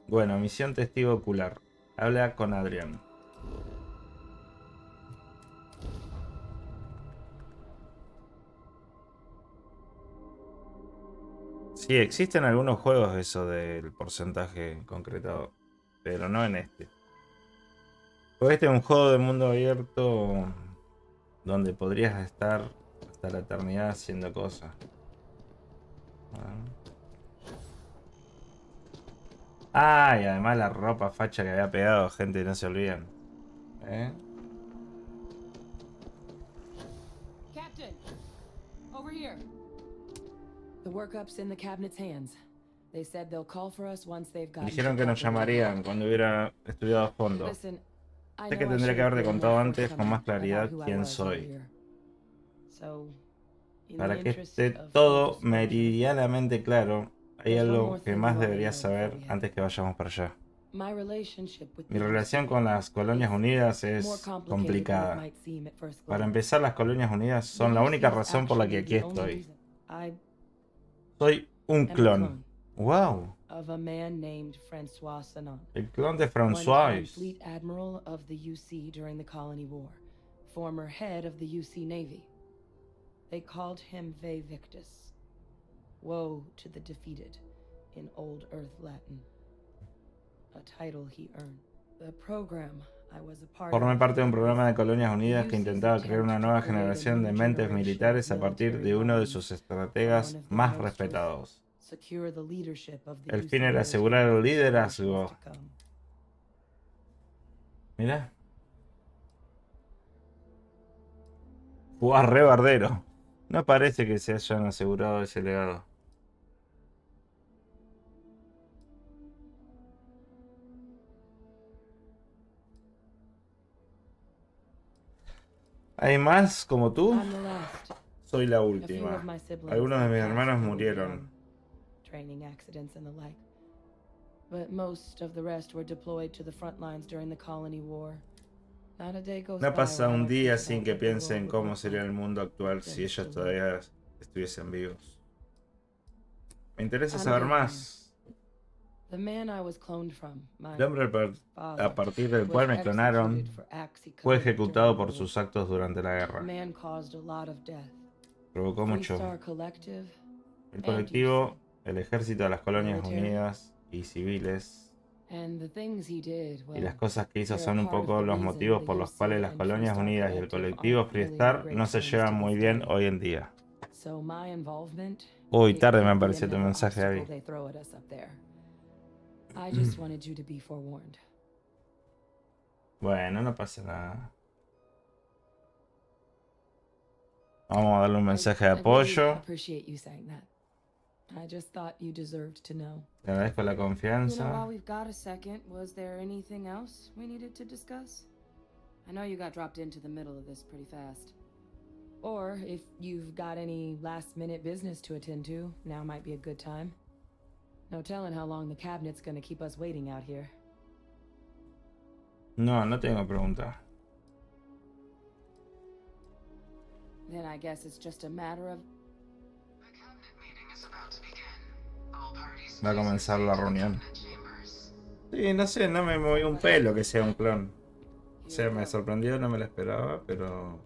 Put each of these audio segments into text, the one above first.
Bueno, misión testigo ocular. Habla con Adrián. Sí, existen algunos juegos eso del porcentaje concretado, pero no en este. Porque este es un juego de mundo abierto donde podrías estar hasta la eternidad haciendo cosas. Ah, y además la ropa facha que había pegado, gente, no se olviden. ¿Eh? Captain, over here. The workup's in the cabinet's hands. They said they'll call for us once they've gotten Dijeron que nos llamarían cuando hubiera estudiado a fondo. Listen, I Sé que know I tendría should que have haberte been contado more antes con más forthcoming claridad about who I quién was soy. earlier. So, in Para the que interest esté of full todo disclosure, meridianamente claro, hay there's one algo more que thing we más wanted to deberías know before saber we head. antes que vayamos para allá. My relationship with Mi the relación UC con las Colonias is Unidas more es complicated than it complicada. might seem at first Para glance. empezar, las Colonias Unidas The son la UC única is razón por la que actually aquí the only estoy. reason I Soy un am a clon. clone ¡Wow! of a man named Francois Sanon. El clon de One François. time fleet admiral of the UC during the Colony War, former head of the UC Navy. They called him Ve Victus. Woe to the defeated, in Old Earth Latin. A title he earned. The program I was a part Formé of parte de un programa de Colonias the Unidas que UC's intentaba crear una attempt nueva to create a generación de new mentes generation militares of a partir military de uno de minds. sus One estrategas of the más most was respetados. secure the leadership of the El UC fin era military asegurar el for liderazgo. generations to come. Mira. Jugar re bardero. No parece que se hayan asegurado ese legado. ¿Hay más como tú? I'm the last. Soy la A few última. of my siblings Algunos de got mis cast hermanos when we were murieron. young, training accidents and the like. But most of the rest were deployed to the front lines during the Colony War. Not a day goes No by pasa without un I día think sin about que what the piense world en would cómo look sería like el mundo actual if they si were ellos still todavía estuviesen vivos. Me interesa I'm saber getting más. there. The man I was cloned from, my El hombre a father, partir del was cual me clonaron executed for acts he fue committed ejecutado during por the war. sus actos durante la The guerra. man caused a lot of death. Provocó mucho. Three-star collective El and colectivo, UC. el ejército de las Colonias Military. Unidas y civiles. And the things he did, Y las well, cosas que hizo they're son un part of poco the los reason motivos the por los UC cuales las and Colonias Three-Star Unidas y el Collective colectivo aren't really Freestar great no se friends llevan to muy this bien day. hoy en día. So my involvement Uy, is tarde me simply apareció tu another mensaje obstacle ahí. they throw at us up there. I just wanted you to be forewarned. Bueno, no pasa nada. Vamos a darle un mensaje de I really apoyo. appreciate you saying that. I just thought you deserved to know. Le agradezco la You know, while confianza. we've got a second, was there anything else we needed to discuss? I know you got dropped into the middle of this pretty fast. Or if you've got any last-minute business to attend to, now might be a good time. No telling how long the cabinet's gonna keep us waiting out here. No, no tengo pregunta. Then I guess it's just a matter of... Va a comenzar la reunión. Sí, no sé, no me movió un pelo que sea un clon. O sea, me sorprendió, no me lo esperaba, pero...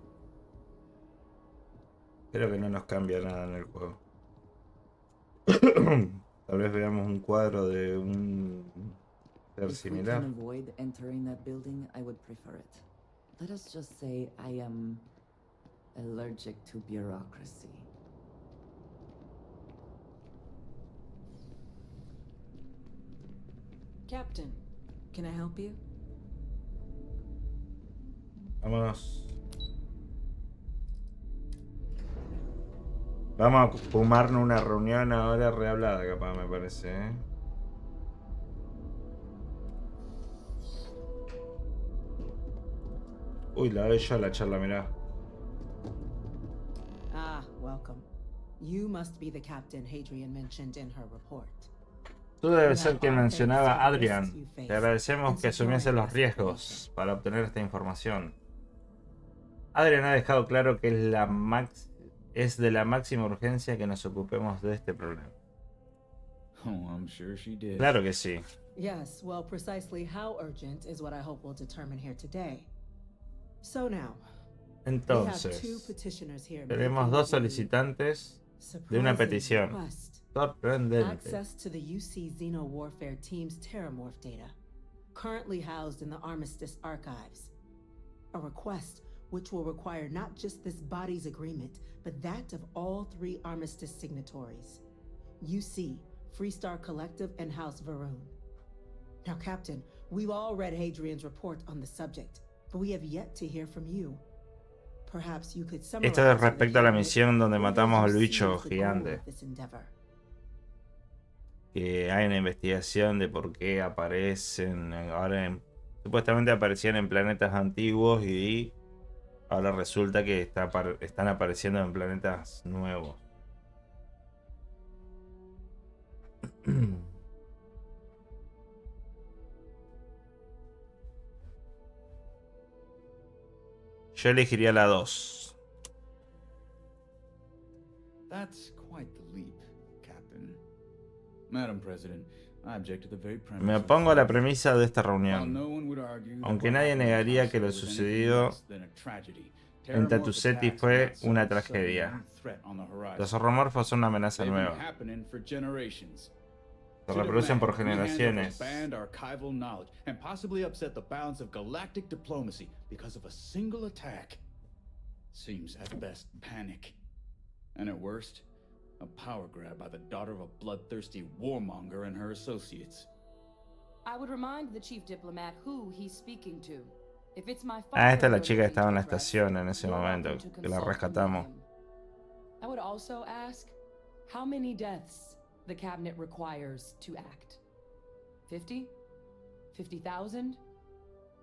Espero que no nos cambie nada en el juego. Tal vez veamos un cuadro de un ser If we similar. can avoid entering that building, I would prefer it. Let us just say I am allergic to bureaucracy. Captain, Can I help you? Vámonos. Vamos a fumarnos una reunión ahora rehablada, capaz, me parece, ¿eh? Uy, la doy yo la charla, mirá. Ah, welcome. You must be the captain Hadrian mentioned in her report. Tú debes ser quien mencionaba a Adrian. Te agradecemos que asumiese los riesgos para obtener esta información. Adrian ha dejado claro que es de la máxima urgencia que nos ocupemos de este problema. Oh, I'm sure she did. Claro que sí. Yes, well, precisely how urgent is what I hope we'll determine here today. So now, we have two Entonces, petitioners here. tenemos dos solicitantes de una petición. Sorprendente. Access to the UC Xeno Warfare Team's Terramorph data, currently housed in the Armistice archives. A request which will require not just this body's agreement, but that of all 3 Armistice signatories. UC, Freestar Collective, and House Varun. Now, Captain, we've all read Hadrian's report on the subject, but we have yet to hear from you. Perhaps you could summarize. Esto es respecto a la misión donde matamos al bicho gigante. Que hay una investigación de por qué aparecen ahora supuestamente aparecían en planetas antiguos y ahora resulta que están apareciendo en planetas nuevos. Yo elegiría la 2. That's quite the leap, Captain. Madam President, I object to the very premise. Me opongo a la premisa de esta reunión. Aunque nadie negaría que lo sucedido en Tatuseti fue una tragedia. Los zoomorfos son una amenaza nueva. Se reproducen por generaciones. And possibly upset the balance of galactic diplomacy because of a single attack. Seems at best panic. And at worst, a power grab by the daughter of a bloodthirsty warmonger and her associates. I would remind the chief diplomat who he's speaking to. If it's my Esta es la chica que estaba en la estación en ese momento, que la rescatamos. I would also ask how many deaths the cabinet requires to act. 50? 50,000?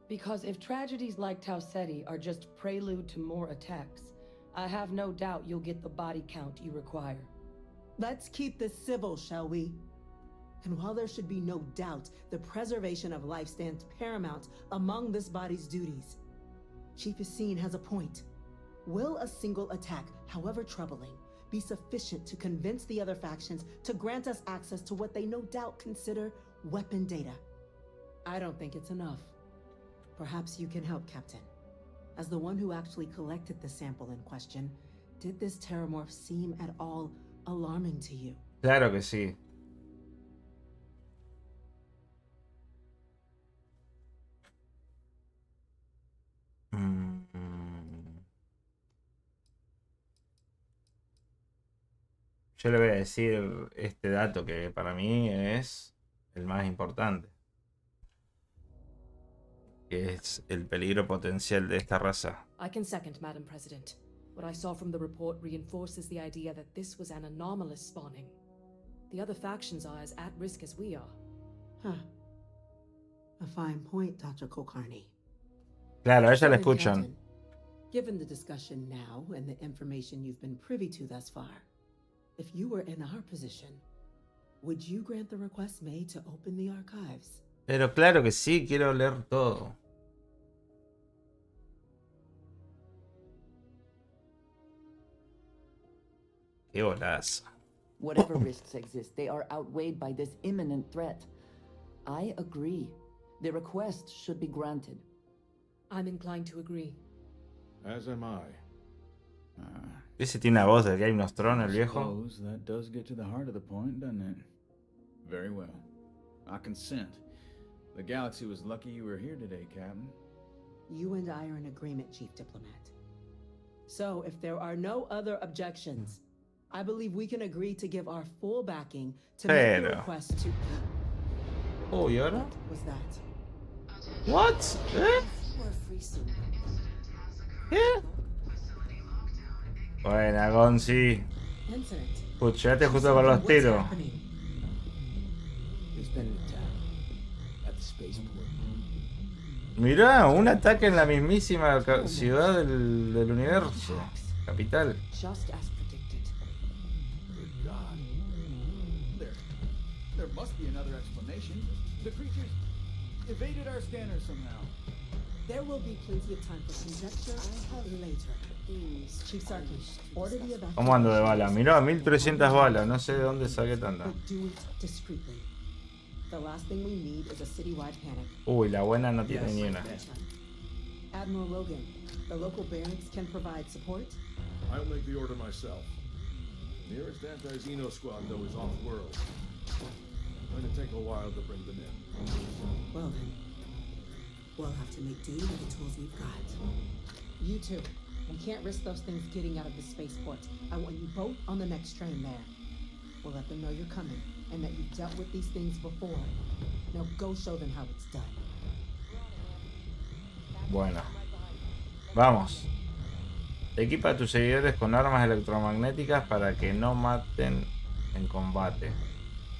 Because if tragedies like Tauseti are just prelude to more attacks, I have no doubt you'll get the body count you require. Let's keep this civil, shall we? And while there should be no doubt the preservation of life stands paramount among this body's duties, Chief Yassine has a point. Will a single attack, however troubling, be sufficient to convince the other factions to grant us access to what they no doubt consider weapon data? I don't think it's enough. Perhaps you can help, Captain. As the one who actually collected the sample in question, did this terramorph seem at all alarming to you? Claro que sí. Yo le voy a decir este dato que para mí es el más importante. Que es el peligro potencial de esta raza. I can second, Madam President. What I saw from the report reinforces the idea that this was an anomalous spawning. The other factions are as at risk as we are. Huh. A fine point, Dr. Kulkarni. Claro, a ella la Then, escuchan. Captain, given the discussion now and the information you've been privy to thus far, if you were in our position, would you grant the request made to open the archives? Pero claro que sí, quiero leer todo. Qué bolazo. Whatever risks exist, they are outweighed by this imminent threat. I agree. The request should be granted. I'm inclined to agree. As am I. Ese tiene una voz de Game of Thrones, el viejo. Suppose that does get to the heart of the point, doesn't it? Very well. I consent. The galaxy was lucky you were here today, Captain. You and I are in agreement, Chief Diplomat. So, if there are no other objections, I believe we can agree to give our full backing to make the request to... Oh, ¿y ahora? What was that? What? ¿Eh? ¿Qué? Buena, Gonzi. Incident. Escuchate justo con los tiros. Mirá, un ataque en la mismísima ciudad del universo. Capital. Just as predicted. Good God. There must be another explanation. The creatures evaded our scanner somehow. There will be plenty of time for conjecture later. Chief Sarfield, order the evacuation. ¿Cómo ando de bala? Mirá, 1300 balas. No sé de dónde saqué tanta. But do it discreetly. The last thing we need is a citywide panic. Uy, la buena no tiene ni una. Admiral Logan, the local barracks can provide support. I'll make the order myself. Nearest anti-Xeno squad, though, is off-world. Going to take a while to bring them in. Well then, we'll have to make do with the tools we've got. You two, we can't risk those things getting out of the spaceport. I want you both on the next train there. We'll let them know you're coming and that you've dealt with these things before. Now go show them how it's done. Bueno. Vamos. Equipa a tus seguidores con armas electromagnéticas para que no maten en combate.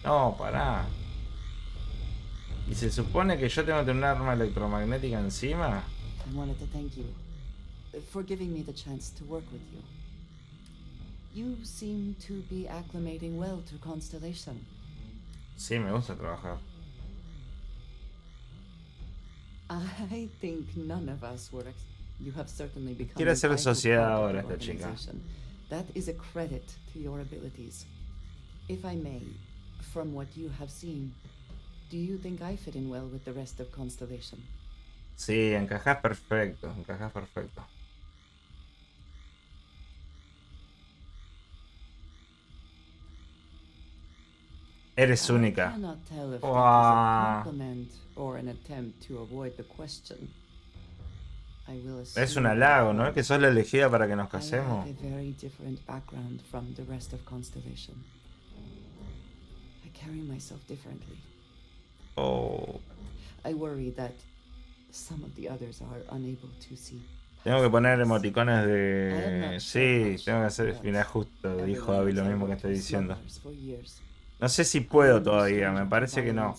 No, pará. ¿Y se supone que yo tengo que tener un arma electromagnética encima? I wanted to thank you for giving me the chance to work with you. You seem to be acclimating well to Constellation. Sí, me gusta trabajar. I think none of us were. You have certainly become. Quiere hacer a vital sociedad part of ahora the esta chica. organization. That is a credit to your abilities. If I may, from what you have seen, do you think I fit in well with the rest of Constellation? Sí, encajas perfecto, encajas perfecto. Eres única. I cannot tell if that is Wow. a compliment or an attempt to avoid the question. I will Es assume un halago, ¿no? that Que sos la elegida para que nos I casemos. have a very different background from the rest of Constellation. I carry myself differently. Oh. I worry that some of the others are unable to see. Tengo que poner emoticones de... Sí, tengo que hacer... Mira, justo dijo Abby lo mismo que estoy diciendo. No sé si puedo todavía, me parece que no.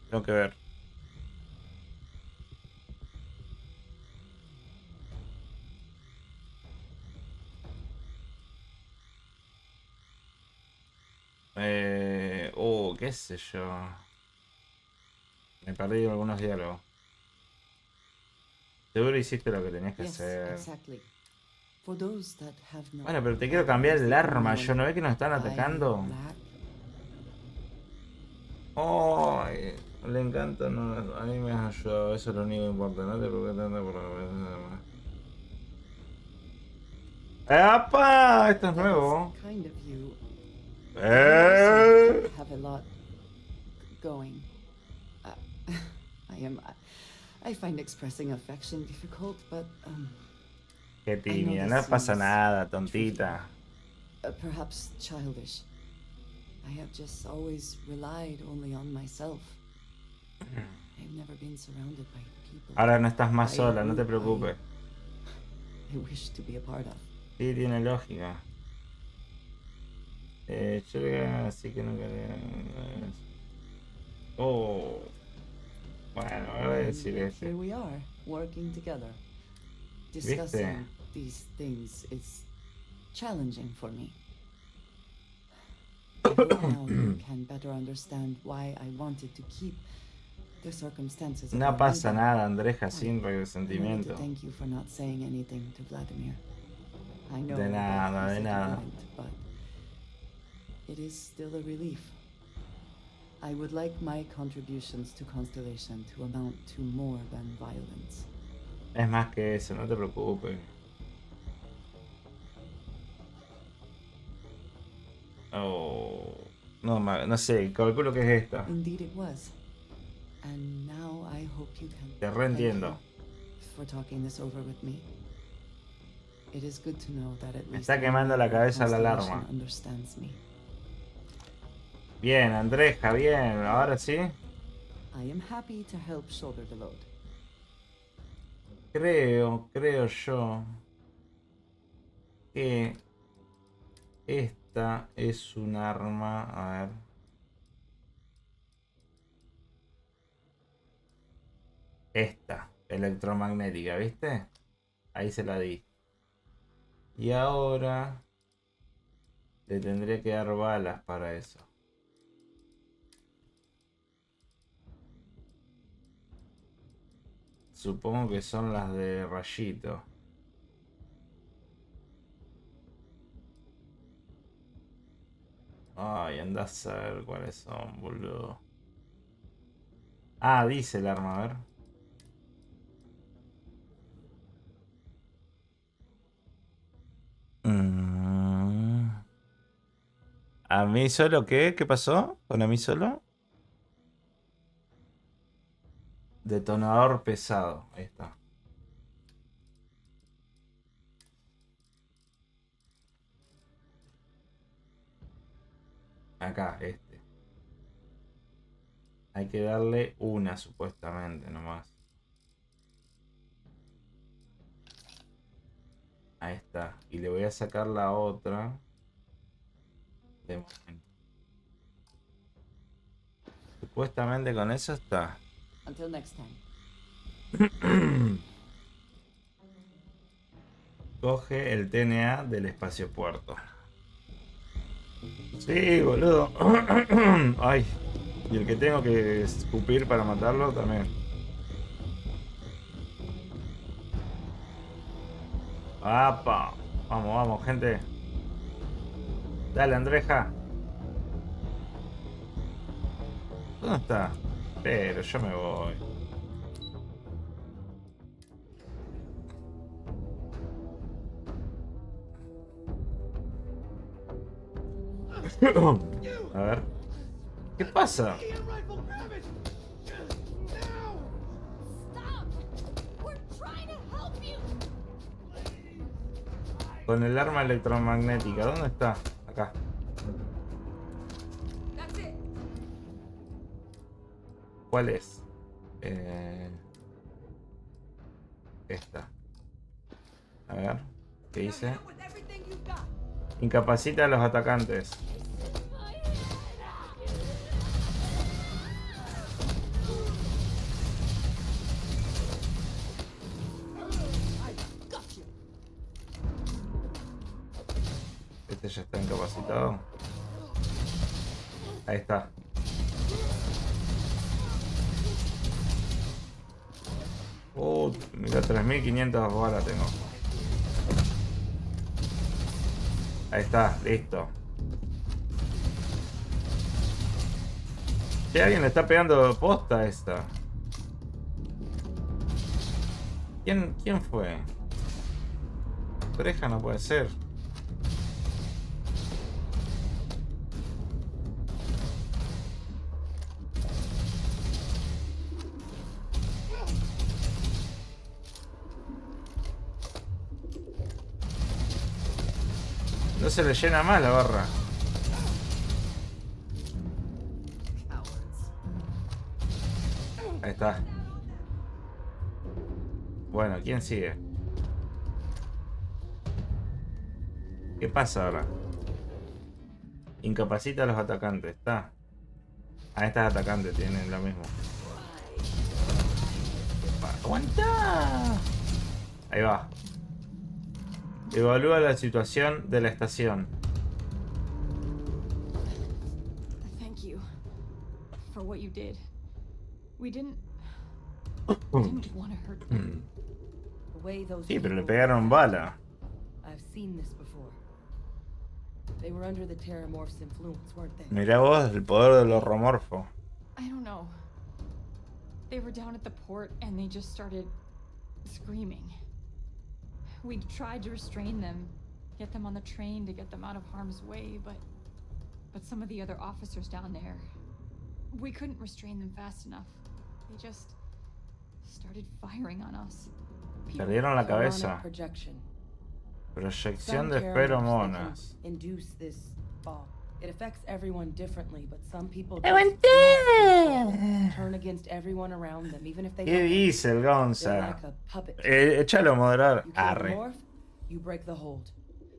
Tengo que ver. Qué sé yo. Me perdí algunos diálogos. Seguro hiciste lo que tenías que hacer. Bueno, pero te quiero cambiar el arma. Yo no ve que nos están atacando. Oh, le encanta. No, a mí me has ayudado. Eso es lo único que importa. No te preocupes tanto por la... ¡Apa! Esto es nuevo. I find expressing affection difficult, but Qué tímida, no pasa nada, tontita. Perhaps childish. I have just always relied only on myself. I've never been surrounded by people. Ahora no estás más sola, no te preocupes. I wish to be a part of. Sí, tiene lógica. Yo así que no quería... Oh. Bueno, voy a decir este. Here we are, working together. Discussing these things is challenging for me. I hope now you can better understand why I wanted to keep the circumstances. No pasa nada, Andreja, sin resentimiento. Thank you for not saying anything to Vladimir. I know De nada, that de you nada. didn't, but it is still a relief. I would like my contributions to Constellation to amount to more than violence. Es más que eso, no te preocupes. Oh, no sé, calculo que es esta. Indeed it was. And now I hope you can. Te reentiendo. Thank you for talking this over with me. It is good to know that at Me least está quemando la cabeza la alarma. Constellation understands me. Bien, Andreja, bien. Ahora sí. I am happy to help shoulder the load. Creo yo que esta es un arma. A ver. Esta, electromagnética, ¿viste? Ahí se la di. Y ahora le tendría que dar balas para eso. Supongo que son las de rayito. Ay, andás a ver cuáles son, boludo. Ah, dice el arma, a ver. ¿A mí solo qué? ¿Qué pasó? ¿Con a mí solo? Detonador pesado. Ahí está. Acá, este. Hay que darle una supuestamente nomás. Ahí está. Y le voy a sacar la otra. De momento. Supuestamente con eso está. Until next time. Coge el TNA del espacio puerto. Sí, boludo. Ay. Y el que tengo que escupir para matarlo también. ¡Apa! Vamos, vamos, gente. Dale, Andreja. ¿Dónde está? Pero yo me voy. A ver. ¿Qué pasa? Con el arma electromagnética. ¿Dónde está? Acá. ¿Cuál es? Esta. A ver. ¿Qué dice? Incapacita a los atacantes. Este ya está incapacitado. Ahí está. Mira, 3500 balas tengo. Ahí está, listo. Si alguien le está pegando posta a esta. ¿Quién fue? Oreja no puede ser. No se le llena más la barra. Ahí está. Bueno, ¿quién sigue? ¿Qué pasa ahora? Incapacita a los atacantes. Está. Ah, estas atacantes tienen lo mismo. ¡Aguanta! Ahí va. Evalúa la situación de la estación. Thank you for what you did. We didn't want to hurt them. The way those Sí, pero le people pegaron bala. I've seen this before. They were under the Terramorph's influence, weren't they? Mirá vos el poder del horromorfo. I don't know. They were down at the port and they just started screaming. We tried to restrain them, get them on the train to get them out of harm's way, but some of the other officers down there, we couldn't restrain them fast enough. They just started firing on us. Perdieron la cabeza. Projection. Proyección de Some feromonas. can induce this fall. It affects everyone differently, but some people turn against everyone around them, even if they ¿Qué dice el They're Gonza? like a puppet. Échalo a moderar. You kill the Arre. morph, you break the hold.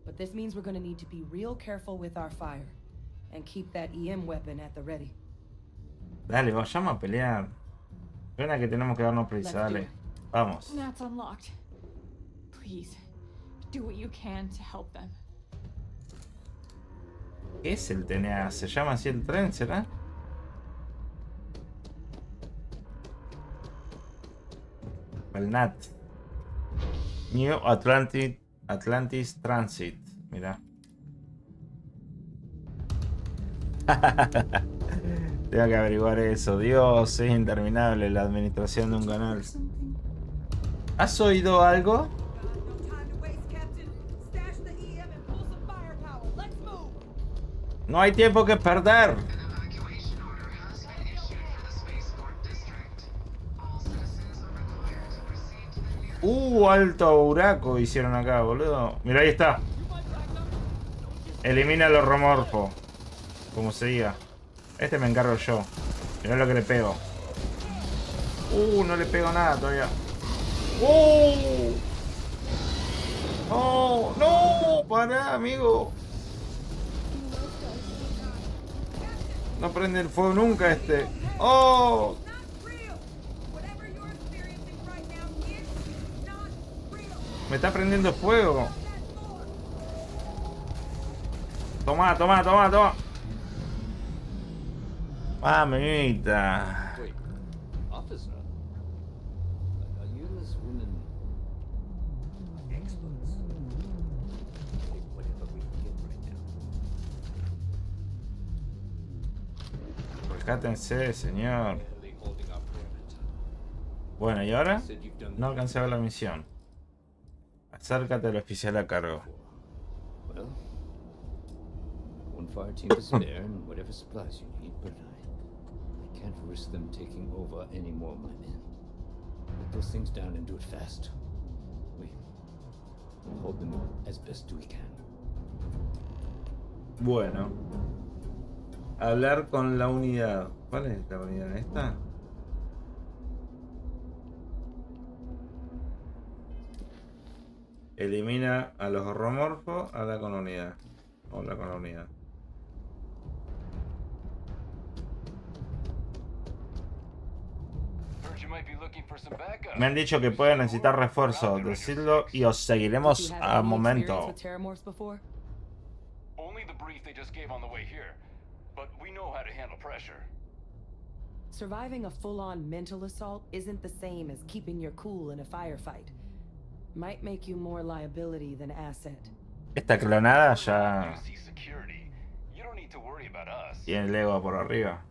But this means we're gonna need to be real careful with our fire and keep that EM weapon at the ready. Dale, vayamos a pelear. Suena que tenemos que darnos prisa, dale. Vamos. That's unlocked. Please, do what you can to help them. ¿Qué es el TNA? ¿Se llama así el tren, será? El NAT. New Atlantis Transit. Mira. Tengo que averiguar eso. Dios, es interminable la administración de un canal. ¿Has oído algo? No hay tiempo que perder. Alto huraco hicieron acá, boludo. Mira, ahí está. Elimina los romorfos. Como se diga. Este me encargo yo. Mirá lo que le pego. No le pego nada todavía. ¡Oh! ¡No! ¡Pará, amigo! No prende el fuego nunca este. ¡Oh! Me está prendiendo fuego. Toma, toma, toma, toma. Mamita. Wait, officer, are you and this woman experts? Take whatever we can get right now. Rescátense, señor. Barely holding our perimeter. Bueno, ¿y ahora? Said you've done No alcancé a ver la misión. Acércate al oficial a cargo. well. One fire team to spare and whatever supplies you need, but I can't risk them taking over any more of my men. Put those things down and do it fast. We'll hold them as best we can. Bueno. Hablar con la unidad. ¿Cuál es la unidad? ¿Esta? Elimina a los horromorfos. Habla con la unidad. Habla con la unidad. Me han dicho que pueden necesitar refuerzos. Decidlo y os seguiremos a momento. Only the brief they just gave on the way here, but we know how to handle pressure. Surviving a full-on mental assault isn't the same as keeping your cool in a firefight. Might make you more liability than asset. Esta clonada ya UC security. You don't need to worry about us. tiene el ego por arriba.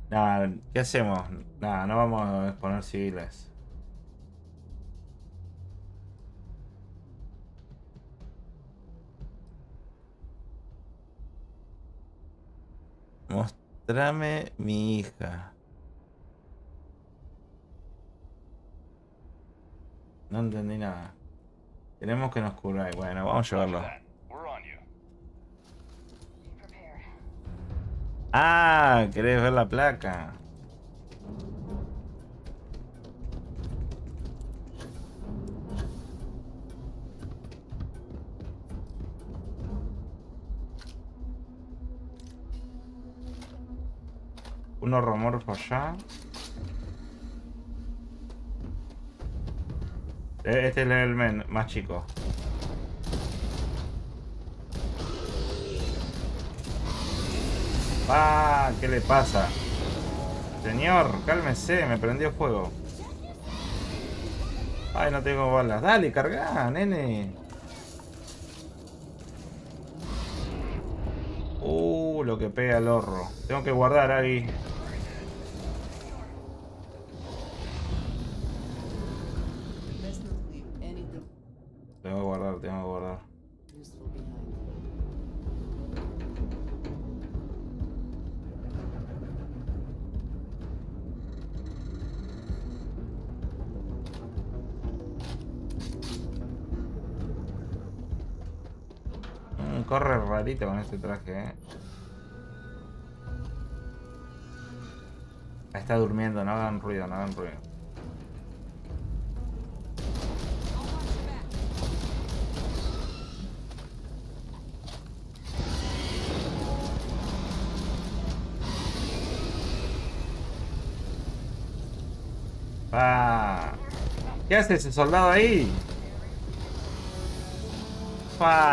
Nada, ¿qué hacemos? Nada, no vamos a exponer civiles. Mostrame mi hija. No entendí nada. Tenemos que nos curar. Bueno, vamos a llevarlo. We're on you. Ah, ¿querés ver la placa? Un horromorfo allá. Este es el más chico. Ah, ¿qué le pasa? Señor, cálmese, me prendió fuego. Ay, no tengo balas. Dale, carga, nene. Lo que pega el horro. Tengo que guardar ahí. Tengo que guardar, tengo que guardar. Corre rarito con este traje, Está durmiendo, no hagan ruido, no hagan ruido. ¿Qué hace ese soldado ahí?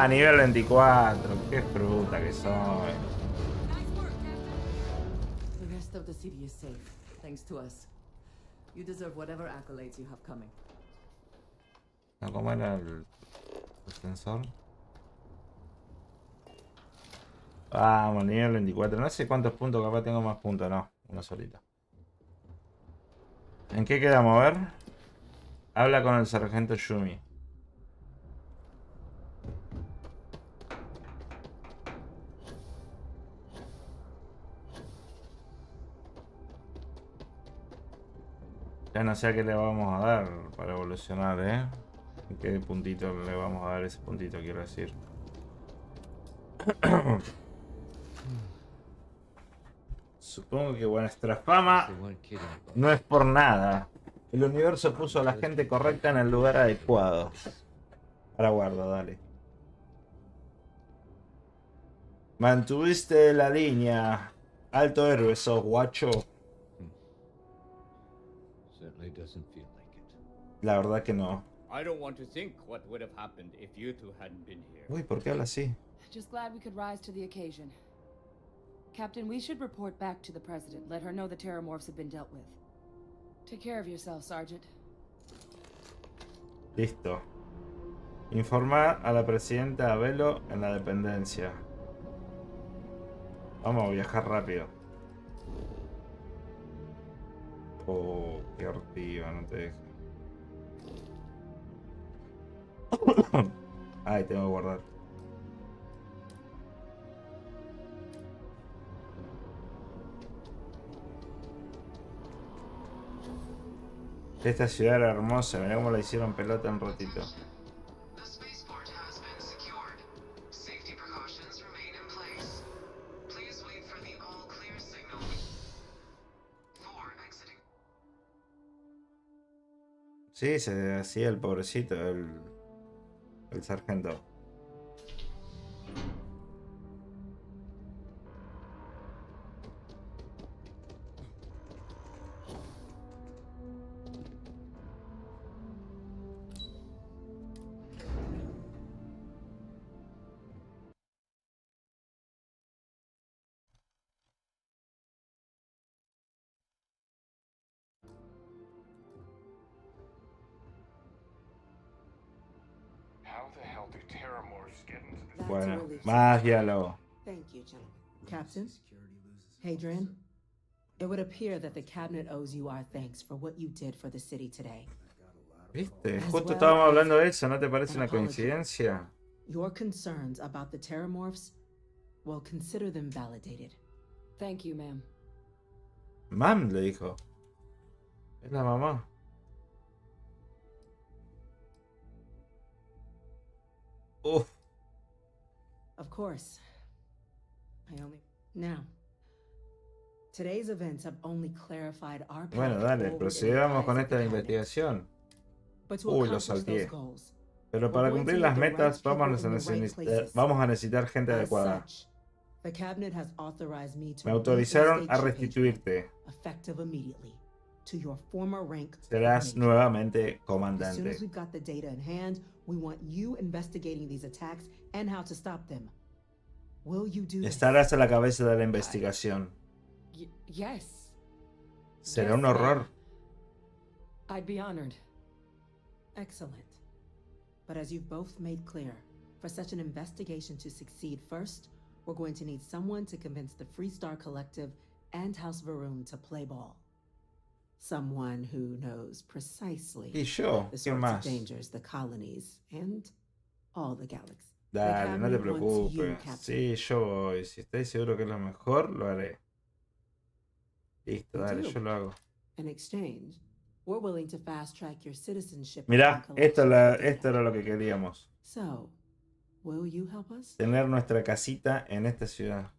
Nivel 24. Qué fruta que soy. The rest of the city is safe, thanks to us. You deserve whatever accolades you have coming. ¿Cómo era el sensor? Vamos, nivel 24. No sé cuántos puntos, capaz tengo más puntos. No, uno solito. ¿En qué quedamos? A ver. Habla con el sargento Yumi. Ya no sé a qué le vamos a dar para evolucionar, ¿eh? ¿En qué puntito le vamos a dar ese puntito, quiero decir? Supongo que nuestra fama no es por nada. El universo puso a la gente correcta en el lugar adecuado. Ahora guardo, dale. Mantuviste la línea. Alto héroe sos, guacho. La verdad que no. Uy, ¿por qué habla así? Just glad we could rise to the occasion. Captain, we should report back to the President. Let her know the Terramorphs have been dealt with. Take care of yourself, Sergeant. Listo. Informar a la presidenta Abelo en la dependencia. Vamos a viajar rápido. Oh, qué hortiva, no te deja. Ay, tengo que guardar. Esta ciudad era hermosa, mirá cómo la hicieron pelota en ratito. Sí, se hacía el pobrecito, el sargento. Bueno, más diálogo. Thank you, gentlemen. Captain? Hadrian? It would appear that the cabinet owes you our thanks for what you did for the city today. ¿Viste? Justo estábamos hablando de eso, ¿no te parece una coincidencia? Your concerns about the Terramorphs, well, consider them validated. Thank you, ma'am. Mam, le dijo. Es la mamá. Uf. Of course. Now, today's events have only clarified our path Bueno, dale, forward procedamos con in the esta eyes of the investigación. But to Uy, lo accomplish those salteé. goals, Pero we're para going cumplir to las need the right metas people vamos a in the right necesitar, places. vamos a necesitar gente As adecuada. such, the cabinet has authorized me to Me autorizaron a reinstate you, restituirte. effective immediately, to your former rank. Serás nuevamente As soon comandante. as we've got the data in hand, we want you investigating these attacks and how to stop them. Will you do this? Estarás a la cabeza de la investigación. Yes. Será Yes, un horror. ma'am. I'd be honored. Excellent. But as you've both made clear, for such an investigation to succeed first, we're going to need someone to convince the Freestar Collective and House Varun to play ball. Someone who knows precisely Y yo, the ¿qué sorts of más? dangers the colonies and all the galaxies. Dale, no te preocupes. Sí, yo voy. Si estáis seguro que es lo mejor, lo haré. Listo, dale, yo lo hago. In exchange, we're willing to fast track your citizenship. Mirá, esto era lo que queríamos. So, will you help us? Tener nuestra casita en esta ciudad.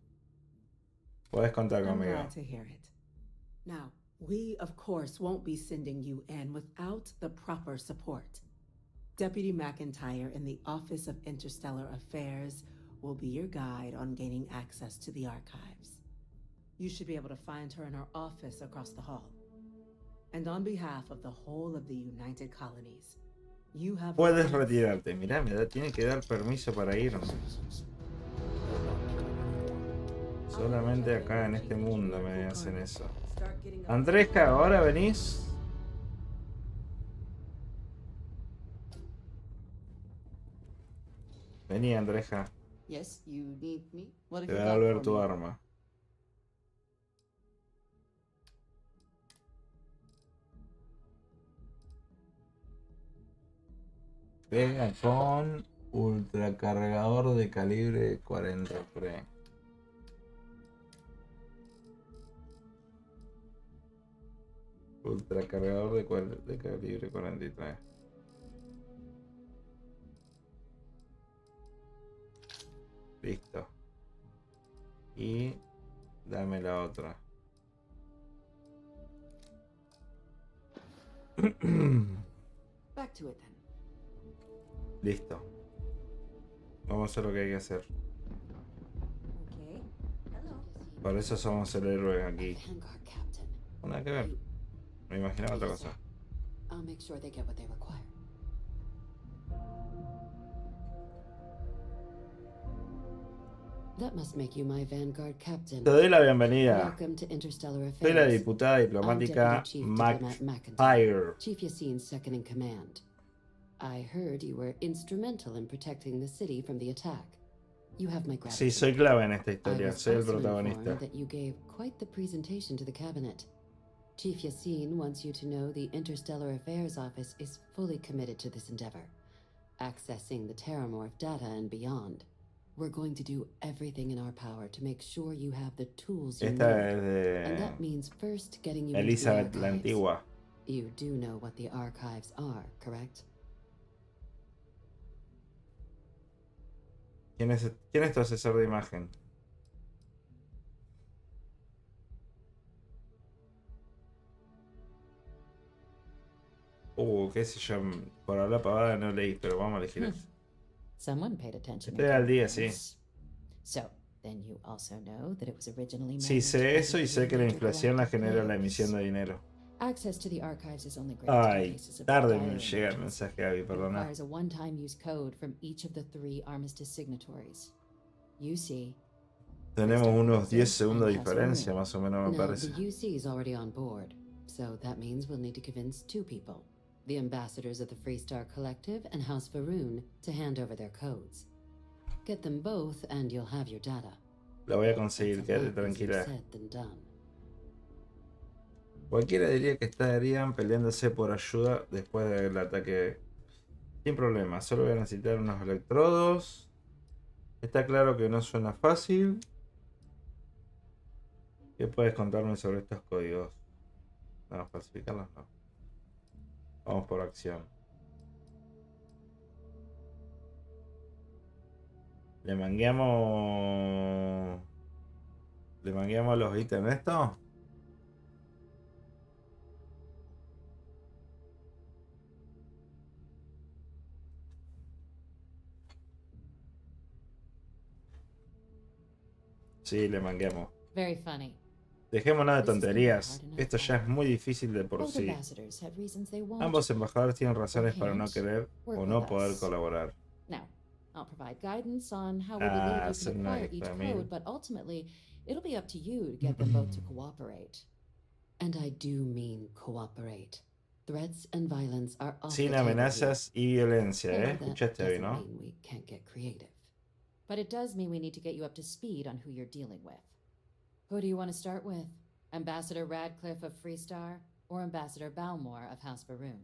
Podés contar I'm conmigo. glad to hear it. Now, we of course won't be sending you in without the proper support. Deputy McIntyre in the Office of Interstellar Affairs will be your guide on gaining access to the archives. You should be able to find her in her office across the hall. And on behalf of the whole of the United Colonies, you have... Puedes retirarte. Mirá, tiene que dar permiso para irme. Solamente acá en este mundo me hacen eso. Andresca, ¿ahora venís? Vení, Andreja. Yes, you need me? What have Te you voy a got devolver for tu me? arma. Pega con ultracargador de calibre 43. Ultracargador de calibre 43. Listo. Y dame la otra. Back to it then. Listo. Vamos a hacer lo que hay que hacer. Okay. Hello. Por eso somos el héroe aquí. Vanguard Captain. Nada que ver. Me imaginaba otra cosa. I'll make sure they get what they require. That must make you my Vanguard Captain. Te doy la bienvenida. Welcome to Interstellar Affairs. Soy la diputada diplomática I'm Deputy Chief Diplomat McFire. Chief Yassine's second in command. I heard you were instrumental in protecting the city from the attack. You have my Sí, gratitude. soy clave en esta I historia. was Soy el also protagonista. informed that you gave quite the presentation to the cabinet. Chief Yassine wants you to know the Interstellar Affairs Office is fully committed to this endeavor, accessing the Terramorph data and beyond. We're going to do everything in our power to make sure you have the tools you Esta need. es And de that means first getting you into the Elizabeth la archives. Antigua. You do know what the archives are, correct? ¿Quién es tu asesor de imagen? Qué sé yo, por hablar pavada no leí, pero vamos a elegir eso. Someone paid attention. Estoy al día, sí. So, then you also know that it was originally Sí, sé eso y sé que la inflación la genera la emisión de dinero. Access to the archives is only granted in Ay, cases of tarde dire me llega el emergency. mensaje, Gaby, It perdona. requires a one-time use code from each of the 3 armistice signatories. UC. Tenemos unos 10 and segundos de House diferencia, Maroon. más o menos me Now, parece. the UC is already on board, so that means we'll need to convince 2 people. The ambassadors of the Freestar Collective and House Varoon to hand over their codes. Get them both and you'll have your data. Lo voy a conseguir, It's a quédate lot easier tranquila. said than done. Cualquiera diría que estarían peleándose por ayuda después del ataque. Sin problema, solo voy a necesitar unos electrodos. Está claro que no suena fácil. ¿Qué puedes contarme sobre estos códigos? No, falsificarlos no. Vamos por acción. ¿Le mangueamos los ítems esto? Sí, le mangueamos. Very funny. Dejémonos de tonterías. Esto ya es muy difícil de por Both sí. ambassadors have reasons they won't. Ambos embajadores tienen razones para no querer o no poder colaborar. Now, I'll provide guidance on how we believe you son can acquire each también. code, but ultimately, it'll be up to you to get them both to cooperate. And I do mean cooperate. Threats and violence are off Sin the table amenazas y violencia, here. ¿eh? That Escuchaste hoy, doesn't ¿no? mean we can't get creative. But it does mean we need to get you up to speed on who you're dealing with. Who do you want to start with? Ambassador Radcliffe of Freestar or Ambassador Balmore of House Varoon?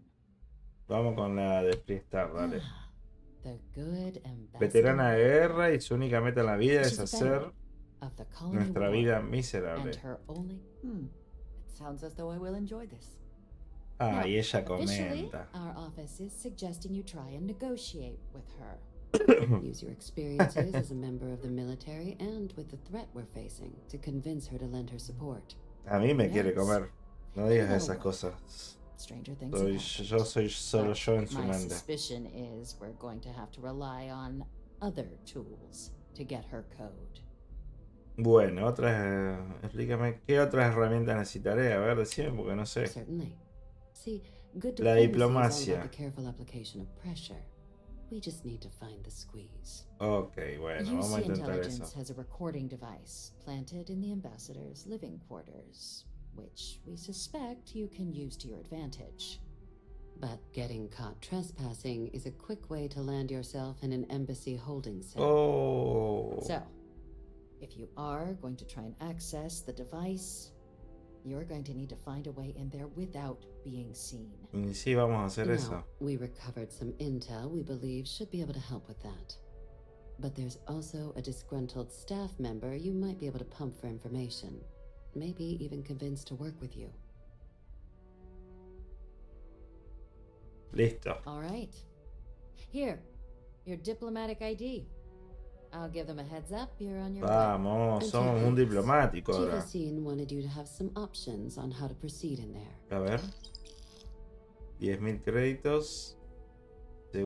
Vamos con la de Freestar, dale. The good ambassador. Veterana de guerra y su única meta en la vida es She's a hacer veteran of the Colony nuestra War, vida miserable. and her only. It sounds as though I will enjoy this. Ah, y ella Officially, comenta. our office is suggesting you try and negotiate with her. Use your experiences as a member of the military and with the threat we're facing to convince her to lend her support. A mí me quiere Yes. comer. No digas No esas way. cosas. Stranger things Soy, have happened. yo soy solo But yo en su my mente. suspicion is we're going to have to rely on other tools to get her code. Bueno, explícame qué otras herramientas necesitaré. A ver, decime porque no sé. Certainly. See, good La diplomacy is all diplomacia. about the careful application of pressure. We just need to find the squeeze. Ok, bueno, vamos a UC intentar Intelligence eso. has a recording device planted in the ambassador's living quarters, which we suspect you can use to your advantage. But getting caught trespassing is a quick way to land yourself in an embassy holding cell. Oh. So, if you are going to try and access the device, you're going to need to find a way in there without being seen. Y sí, vamos a hacer Now, eso. we recovered some intel we believe should be able to help with that. But there's also a disgruntled staff member you might be able to pump for information. Maybe even convince to work with you. Listo. All right. Here, your diplomatic ID. I'll give them a heads up, you're on your way. Vamos, somos un diplomático Chief ahora. Yassine wanted you to have some options on how to proceed in there. A ver. 10.000 créditos.